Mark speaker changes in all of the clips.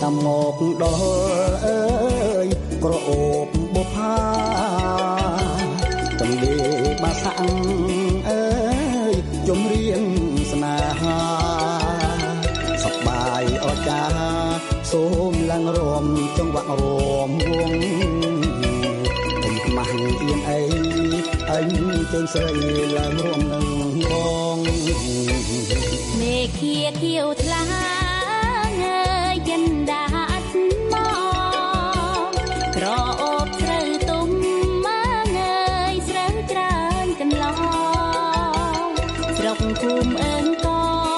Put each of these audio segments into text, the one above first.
Speaker 1: តាមមកដល់អើយក្រអូបបុផាកំលេបាសាំងអើយជំរៀងស្នេហាសប្បាយអស្ចារ្យសូមឡើងរំចង្វាក់រំវងម៉ាស់អៀនអីអញជើងស្រីឡើងរួមនឹងបងមេឃាខៀវថ្លាងើយយិនដាត់មកក្រអូបស្រូវទុំមកងើយស្រូវច្រើនកន្លងស្រុកភូមិអើងក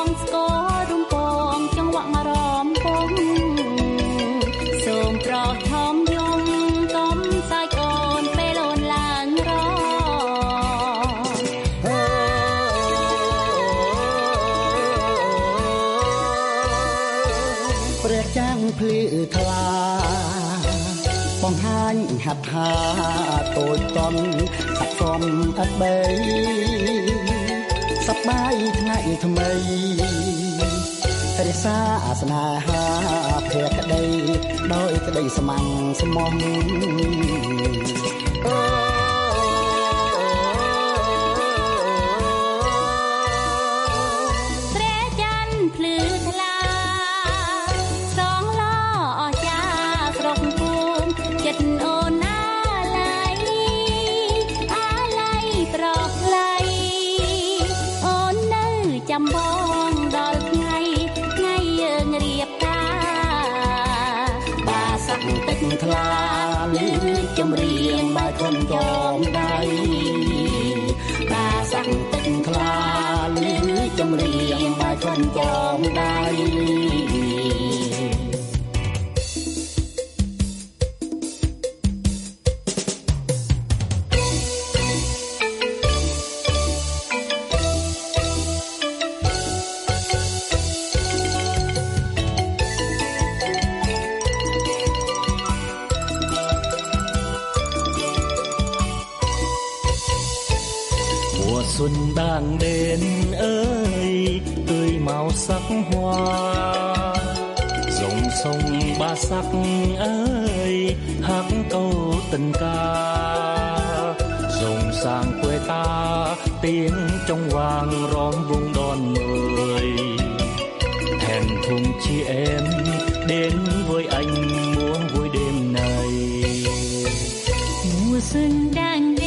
Speaker 1: ងស្គររំពងចង្វាក់រំពងសូមប្រោថំយំកំសាយកូនពេលអូនឡើងរព្រះចាំងភ្លឺថ្លាបង្ហាញហាត់ថាតូចតន់ស័ក្តិសមអត់បីសប្បាយថ្ងៃថ្មីរិសាស្នេហាភក្តីដោយក្តីស្ម័គ្រស្មោះព្រះច័ន្ទភ្លឺថ្លាសងឡអស្ចារ្យស្រុកភូមិចិត្តអូនអាឡ័យប្រខ្លីអូននៅចាំបងដល់ថ្ងៃយើងរៀបការបាសាក់ទឹកថ្លាលឺចម្រៀងបាយខំចងដៃបាសាក់ទឹកថ្លាលឺចម្រៀងបាយខំចងដៃxuân đang đến ơi tươi màu sắc hoa dòng sông ba sắc ơi hát câu tình ca dòng sang quê ta tiếng trong vang róm vùng đón mời thèm thùng chị em đến với anh muốn vui đêm này mùa xuân đang đến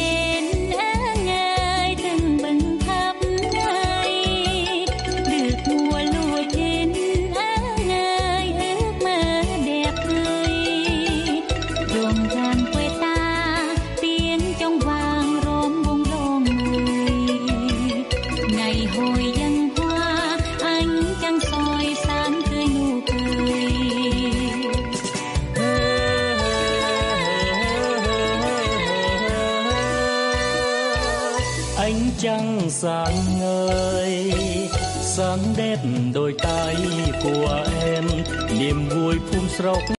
Speaker 1: ánh trăng sáng ngời sáng đẹp đôi tay của em niềm vui phun sốc